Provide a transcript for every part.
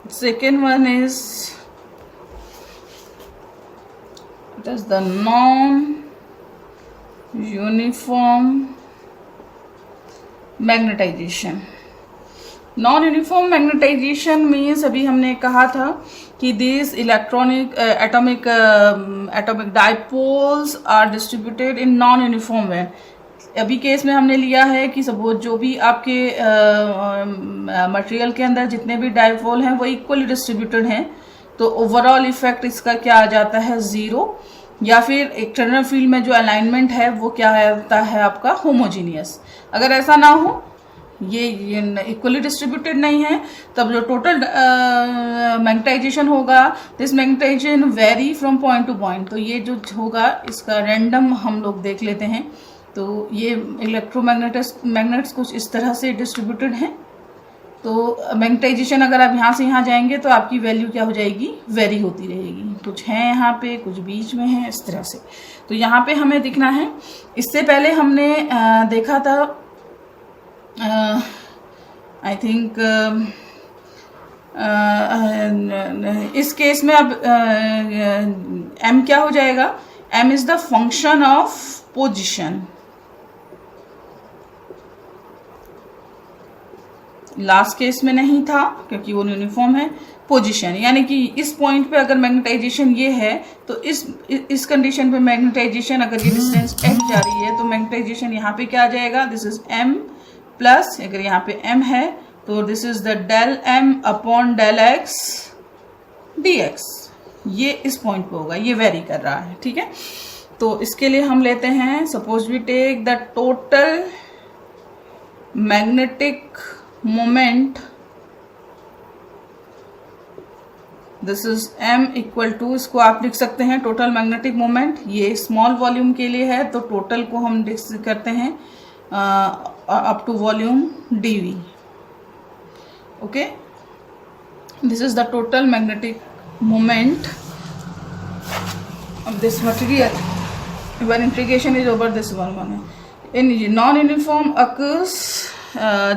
Second one is, it is the non-uniform magnetization. Non uniform magnetisation means अभी हमने कहा था कि this electronic atomic dipoles are distributed in non uniform way. अभी case में हमने लिया है कि सपोज जो भी आपके मटेरियल के अंदर जितने भी डाइपोल हैं वो इक्वली डिस्ट्रीब्यूटेड हैं, तो ओवरऑल इफेक्ट इसका क्या आ जाता है, ज़ीरो. या फिर एक्सटर्नल फील्ड में जो अलाइनमेंट है वो क्या आता है आपका, होमोजीनियस. अगर ऐसा ना हो, ये इक्वली डिस्ट्रीब्यूटेड नहीं है, तब जो टोटल मैग्नेटाइजेशन होगा, this magnetization vary from point to point. तो ये जो होगा इसका रैंडम हम लोग देख लेते हैं. तो ये मैग्नेट्स कुछ इस तरह से डिस्ट्रीब्यूटेड हैं. तो मैग्नेटाइजेशन अगर आप यहाँ से यहाँ जाएंगे तो आपकी वैल्यू क्या हो जाएगी, वेरी होती रहेगी. कुछ है यहाँ पे, कुछ बीच में है, इस तरह से. तो यहाँ पे हमें दिखना है. इससे पहले हमने देखा था, आई थिंक इस केस में अब m क्या हो जाएगा, m is the function of position. Last case में नहीं था क्योंकि वो यूनिफॉर्म है. पोजीशन यानी कि इस पॉइंट पे अगर मैग्नेटाइजेशन ये है, तो इस कंडीशन पे मैग्नेटाइजेशन अगर ये डिस्टेंस m जा रही है, तो मैग्नेटाइजेशन यहाँ पे क्या आ जाएगा, दिस इज m प्लस, अगर यहाँ पे m है तो this is the del m upon del x dx. ये इस पॉइंट पे होगा, ये वेरी कर रहा है. ठीक है, तो इसके लिए हम लेते हैं, suppose we take the total magnetic moment, this is m equal to, इसको आप लिख सकते हैं टोटल मैग्नेटिक मोमेंट. ये स्मॉल वॉल्यूम के लिए है, तो टोटल को हम करते हैं up to volume dv. Okay, this is the total magnetic moment of this material when integration is over this one. In non-uniform occurs,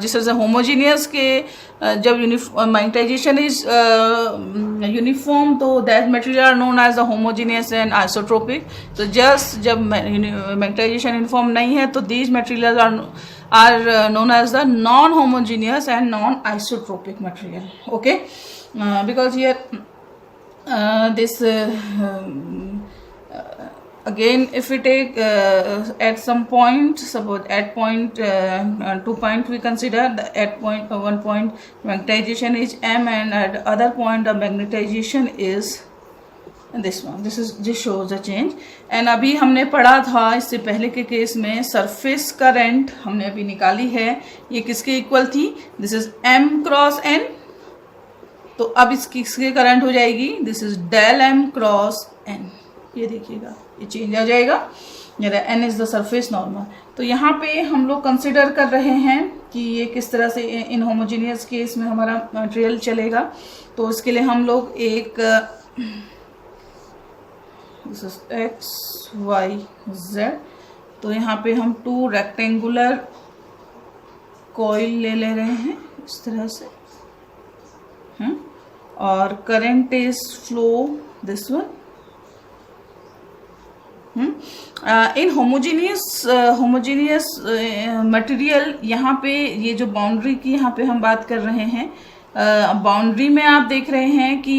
this is a homogeneous के जब मैग्नेटाइजेशन इज यूनिफॉर्म, तो that material are known as the homogeneous and isotropic. तो just जब magnetization uniform नहीं है, तो these material are known as the non homogeneous and non isotropic material. Okay, because here this again, if we take at some point, suppose at point 2 point we consider the at point 1 point magnetization is m, and at other point the magnetization is this one. This shows the change. And अभी हमने पढ़ा था इससे पहले के case में, surface current हमने अभी निकाली है, ये किसके इक्वल थी, this is m cross n. तो अब इसकी करंट हो जाएगी, this is del m cross n. ये देखिएगा, ये चेंज आ जाएगा, जरा n is the surface normal. तो यहाँ पे हम लोग कंसिडर कर रहे हैं कि ये किस तरह से इन होमोजीनियस केस में हमारा मटेरियल चलेगा. तो इसके लिए हम लोग एक this is x y z, तो यहाँ पे हम 2 रेक्टेंगुलर कॉइल ले रहे हैं इस तरह से, और current is flow this one. In homogeneous material, यहाँ पे ये जो बाउंड्री की यहाँ पे हम बात कर रहे हैं, बाउंड्री में आप देख रहे हैं कि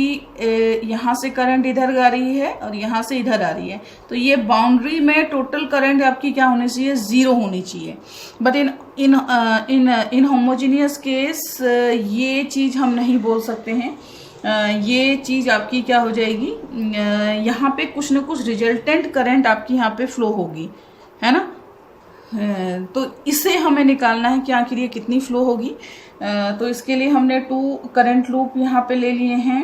यहाँ से करंट इधर आ रही है और यहाँ से इधर आ रही है. तो ये बाउंड्री में टोटल करंट आपकी क्या होनी चाहिए, ज़ीरो होनी चाहिए. बट इन होमोजीनियस केस ये चीज़ हम नहीं बोल सकते हैं. ये चीज़ आपकी क्या हो जाएगी, यहाँ पे कुछ न कुछ रिजल्टेंट करंट आपकी यहाँ पे फ्लो होगी, है ना. तो इसे हमें निकालना है कि आखिर ये कितनी फ्लो होगी. तो इसके लिए हमने 2 करंट लूप यहाँ पे ले लिए हैं.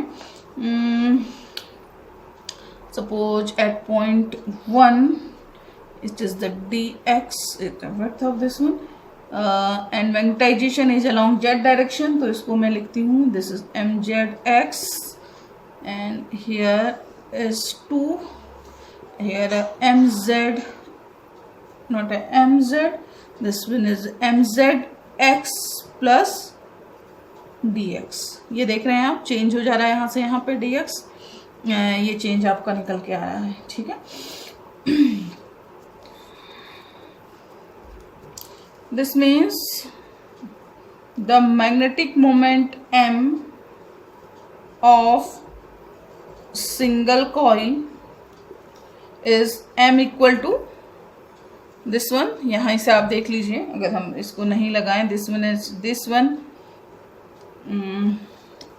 Suppose at point 1 it is the dx, width of this one, and magnetization is along z direction. तो इसको मैं लिखती हूँ, this is mzx, and here is 2, here mz, not mz, this one is mzx plus dx। ये देख रहे हैं आप, चेंज हो जा रहा है यहाँ से यहाँ पे dx, ये चेंज आपका निकल के आया है, ठीक है। This means the magnetic moment m of single coil is m equal to this one. यहाँ से आप देख लीजिए, अगर हम इसको नहीं लगाएं, this one is this one,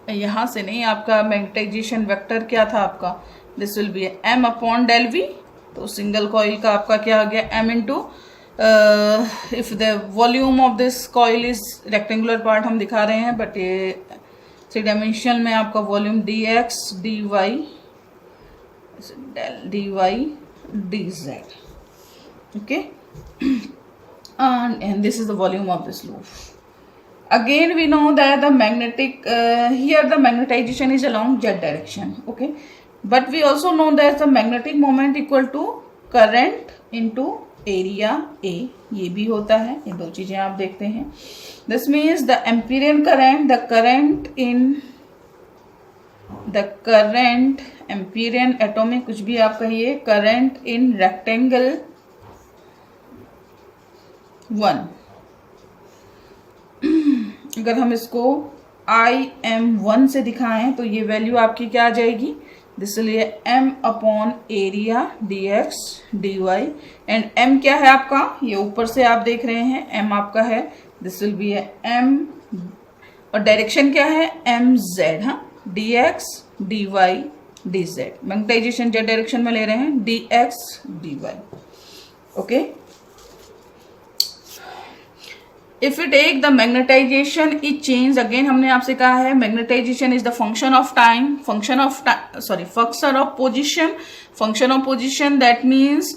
यहाँ से नहीं, आपका मैग्नेटाइजेशन वेक्टर क्या था आपका, this will be m upon del v। तो सिंगल कॉइल का आपका क्या आ गया, m into, if the volume of this coil is rectangular part हम दिखा रहे हैं, बट ये 3 डायमेंशनल में आपका volume dx dy dz, okay, and this is the volume of this loop. Again we know that the magnetic here the magnetization is along z direction, okay, but we also know that the magnetic moment equal to current into area A, ये भी होता है, ये दो चीजें आप देखते हैं। This means the Amperian current, Amperian atomic कुछ भी आप कहिए, current in rectangle 1, अगर हम इसको IM1 से दिखाएं तो ये वैल्यू आपकी क्या आ जाएगी, this will be m upon area dx dy, and m क्या है आपका, ये ऊपर से आप देख रहे हैं m आपका है, दिस विल बी m, और डायरेक्शन क्या है mz, हाँ, dx dy dz, magnetization z direction में ले रहे हैं, dx dy, okay. If we take the magnetization is change, again हमने आपसे कहा है magnetization is the function of position, that means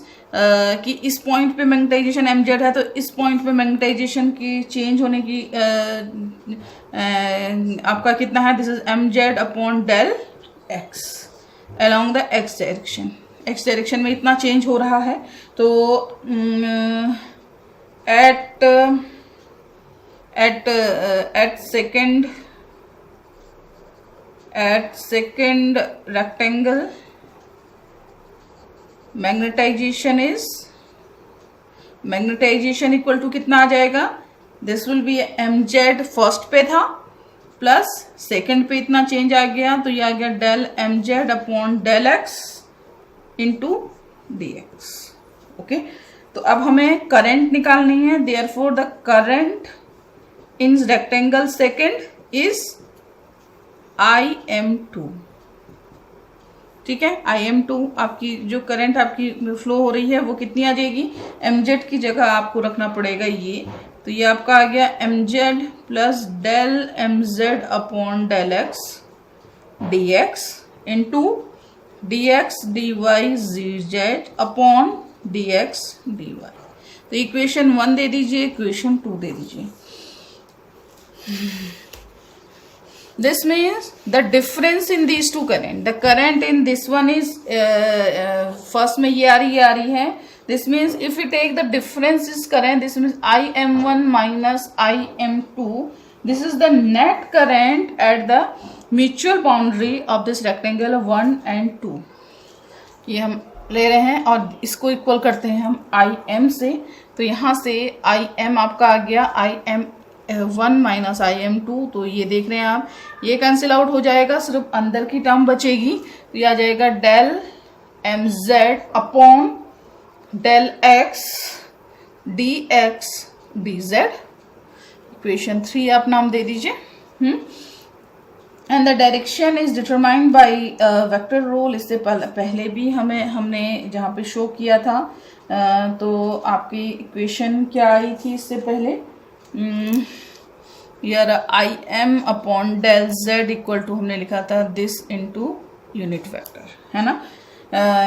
कि इस पॉइंट पे मैग्नेटाइजेशन mz है, तो इस पॉइंट पे मैग्नेटाइजेशन की चेंज होने की आपका कितना है, this is mz upon del x along the x direction में इतना चेंज हो रहा है। तो at second rectangle magnetization equal to कितना आ जाएगा, this will be mz first पे था प्लस सेकंड पे इतना चेंज आ गया, तो ये आ गया del mz upon del x into dx, okay. तो अब हमें करंट निकालनी है, therefore the current in rectangle second is IM2, ठीक है। IM2 आपकी जो करंट आपकी फ्लो हो रही है वो कितनी आ जाएगी, mz की जगह आपको रखना पड़ेगा ये, तो ये आपका आ गया mz plus del mz upon del x dx into dx dy z upon dx dy। तो इक्वेशन 1 दे दीजिए, इक्वेशन 2 दे दीजिए। This means the difference in these two current, the current in this one is first में ये आ रही है, this means if we take the difference is current, this means IM1 minus IM2, this is the net current at the mutual boundary of this rectangle 1 and 2, ये हम ले रहे हैं और इसको इक्वल करते हैं हम IM से, तो यहाँ से IM आपका आ गया IM1 माइनस IM2, तो ये देख रहे हैं आप, ये कैंसिल आउट हो जाएगा, सिर्फ अंदर की टर्म बचेगी, तो ये आ जाएगा del mz upon del x dx dz, equation 3 आप नाम दे दीजिए। And the direction is determined by vector rule, इससे पहले भी हमने जहाँ पे शो किया था, तो आपकी इक्वेशन क्या आई थी इससे पहले, यार IM upon del z equal to हमने लिखा था दिस इनटू यूनिट वेक्टर, है ना।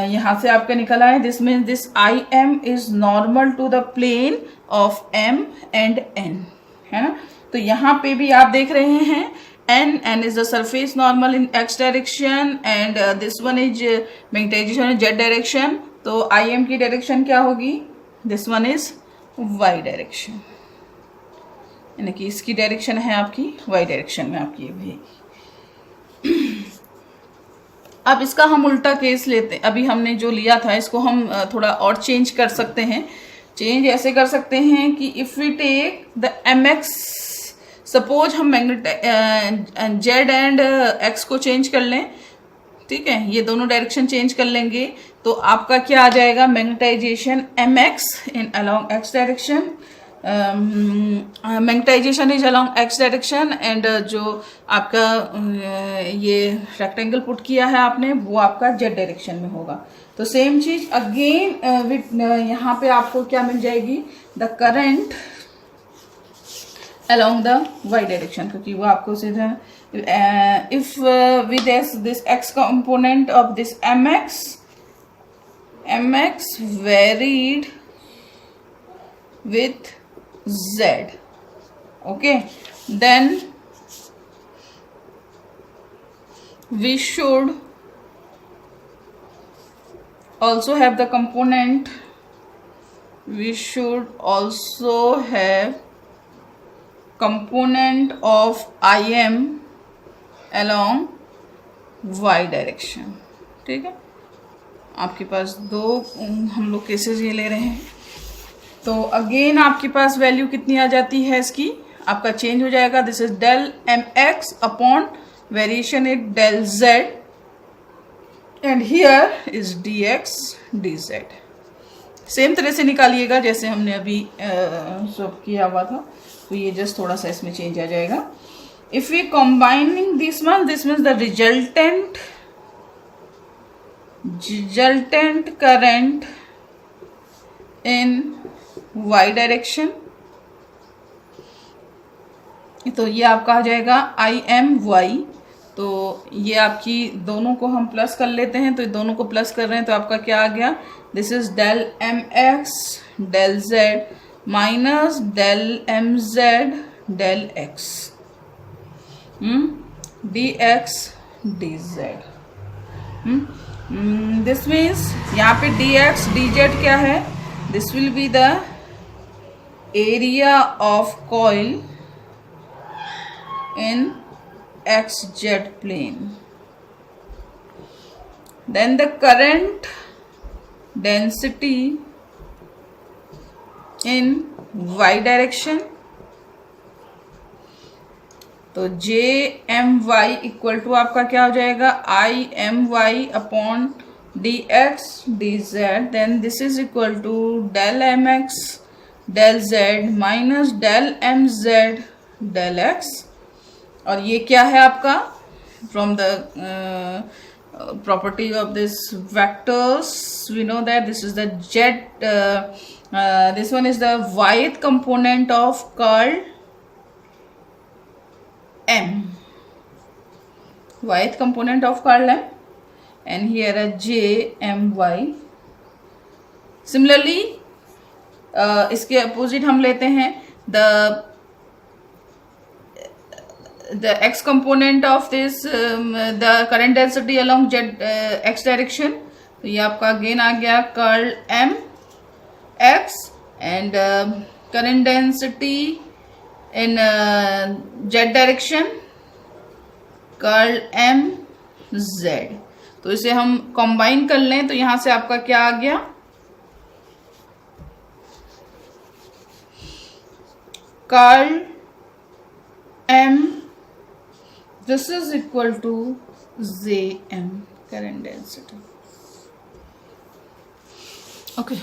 यहाँ से आपका निकला है, this means this IM is normal to the plane of M and N, है ना। तो यहाँ पे भी आप देख रहे हैं N is the surface normal in x direction and this one is magnetization z direction, तो IM की डायरेक्शन क्या होगी, this one is y direction, यानी कि इसकी डायरेक्शन है आपकी वाई डायरेक्शन में आपकी ये भी। अब इसका हम उल्टा केस लेते हैं। अभी हमने जो लिया था इसको हम थोड़ा और चेंज कर सकते हैं। चेंज ऐसे कर सकते हैं कि if we take the M X, suppose हम जेड एंड एक्स को चेंज कर लें, ठीक है, ये दोनों डायरेक्शन चेंज कर लेंगे तो आपका क्या आ जाएगा, magnetization M X in along X direction, magnetization is along X direction and जो आपका ये रेक्टेंगल पुट किया है आपने वो आपका जेड डायरेक्शन में होगा। तो सेम चीज अगेन विथ यहाँ पे आपको क्या मिल जाएगी, the current along the Y direction, क्योंकि वो आपको सीधा if with this X component of this M X varied with z, okay, then we should also have the component, we should also have component of im along y direction। ठीक है, आपके पास दो हम लोग केसेस ये ले रहे हैं। तो अगेन आपके पास वैल्यू कितनी आ जाती है इसकी, आपका चेंज हो जाएगा, this is del M X upon variation is del Z and here is D X D Z. Same तरह से निकालिएगा जैसे हमने अभी सब किया हुआ था। तो ये जस्ट थोड़ा सा इसमें चेंज आ जाएगा। If we combining this means the resultant current in y direction, तो ये आपका आ जाएगा आई एम वाई। तो ये आपकी दोनों को हम प्लस कर लेते हैं, तो दोनों को प्लस कर रहे हैं तो आपका क्या आ गया, this is del M X del Z minus del M Z del X D X D Z. This means यहाँ पे डी एक्स डी जेड क्या है, this will be the area of coil in xz plane, then the current density in y direction, तो j m y equal to आपका क्या हो जाएगा, i m y upon D X D Z, then this is equal to del M X del Z minus del M Z del X. और ये क्या है आपका, from the property of this vectors we know that this is the Z, this one is the yth component of curl M, yth component of curl M and here a j m y। Similarly इसके opposite हम लेते हैं the x component of this the current density along z x direction। तो ये आपका again आ गया curl m x and current density in z direction curl m z। तो इसे हम कंबाइन कर लें तो यहां से आपका क्या आ गया, curl m, this is equal to Jm current density। Okay।